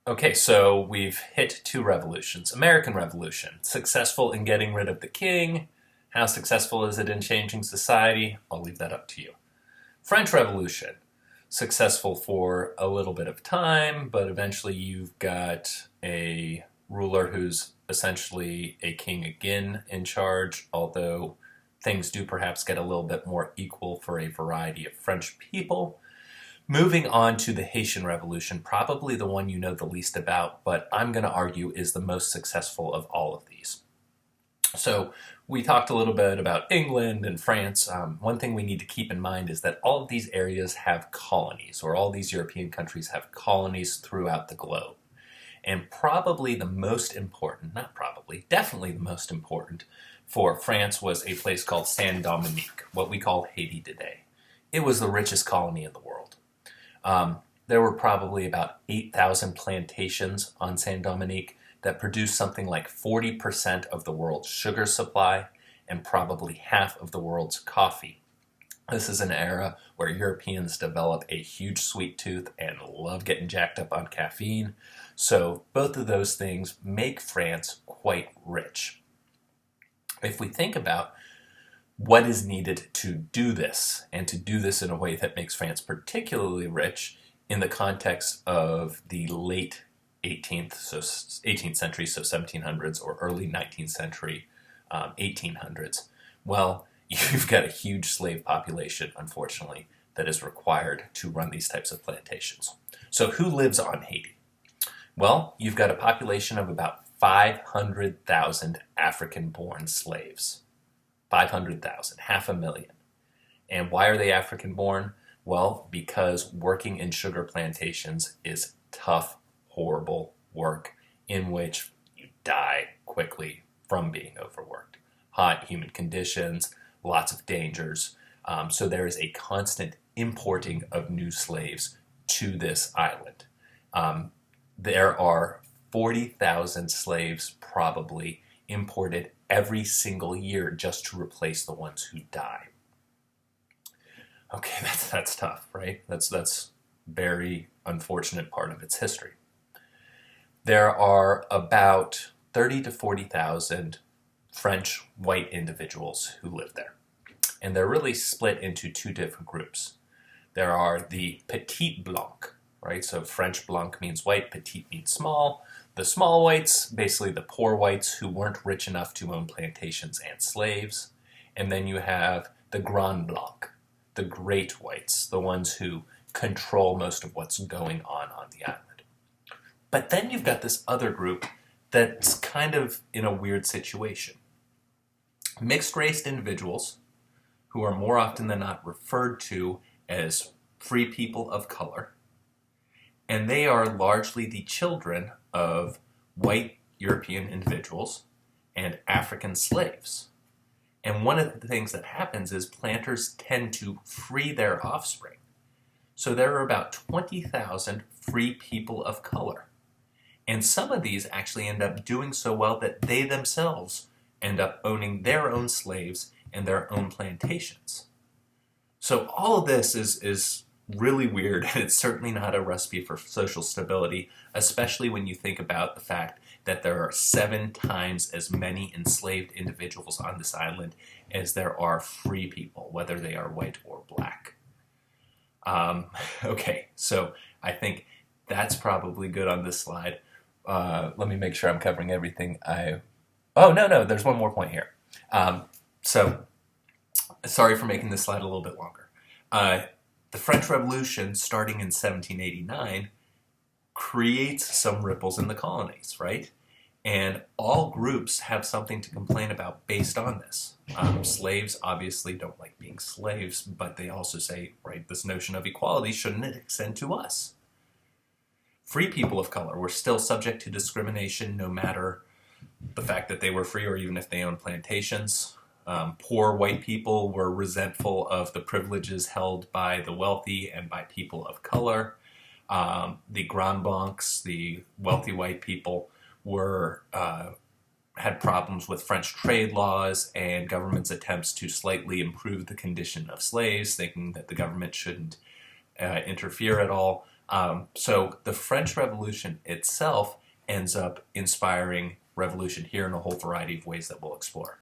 Okay, so we've hit two revolutions. American Revolution, successful in getting rid of the king. How successful is it in changing society? I'll leave that up to you. French Revolution, successful for a little bit of time, but eventually you've got a ruler who's essentially a king again in charge, although things do perhaps get a little bit more equal for a variety of French people. Moving on to the Haitian Revolution, probably the one you know the least about, but I'm going to argue is the most successful of all of these. So, we talked a little bit about England and France. One thing we need to keep in mind is that all of these areas have colonies, or all these European countries have colonies throughout the globe. And probably the most important, not probably, definitely the most important for France was a place called Saint Dominique, what we call Haiti today. It was the richest colony in the world. There were probably about 8,000 plantations on Saint Dominique that produced something like 40% of the world's sugar supply and probably half of the world's coffee. This is an era where Europeans develop a huge sweet tooth and love getting jacked up on caffeine. So both of those things make France quite rich. If we think about what is needed to do this, and to do this in a way that makes France particularly rich in the context of the late 18th century, so 1700s, or early 19th century, 1800s, well, you've got a huge slave population, unfortunately, that is required to run these types of plantations. So who lives on Haiti? Well, you've got a population of about 500,000 African-born slaves. 500,000, half a million. And why are they African born? Well, because working in sugar plantations is tough, horrible work in which you die quickly from being overworked. Hot, humid conditions, lots of dangers. So there is a constant importing of new slaves to this island. There are 40,000 slaves probably imported every single year just to replace the ones who die. Okay, that's tough, right? That's very unfortunate part of its history. There are about 30 to 40,000 French white individuals who live there. And they're really split into two different groups. There are the Petit Blanc, right? So French blanc means white, petit means small. The small whites, basically the poor whites who weren't rich enough to own plantations and slaves. And then you have the Grand Blanc, the great whites, the ones who control most of what's going on the island. But then you've got this other group that's kind of in a weird situation. Mixed race individuals who are more often than not referred to as free people of color. And they are largely the children of white European individuals and African slaves. And one of the things that happens is planters tend to free their offspring. So there are about 20,000 free people of color. And some of these actually end up doing so well that they themselves end up owning their own slaves and their own plantations. So all of this is really weird, and it's certainly not a recipe for social stability, especially when you think about the fact that there are 7 times as many enslaved individuals on this island as there are free people, whether they are white or black. Okay, so I think that's probably good on this slide. Let me make sure I'm covering everything. Oh, no, there's one more point here. So, sorry for making this slide a little bit longer. The French Revolution, starting in 1789, creates some ripples in the colonies, right? And all groups have something to complain about based on this. Slaves obviously don't like being slaves, but they also say, right, this notion of equality, shouldn't it extend to us? Free people of color were still subject to discrimination no matter the fact that they were free or even if they owned plantations. Poor white people were resentful of the privileges held by the wealthy and by people of color. The Grand Blancs, the wealthy white people, had problems with French trade laws and government's attempts to slightly improve the condition of slaves, thinking that the government shouldn't interfere at all. So the French Revolution itself ends up inspiring revolution here in a whole variety of ways that we'll explore.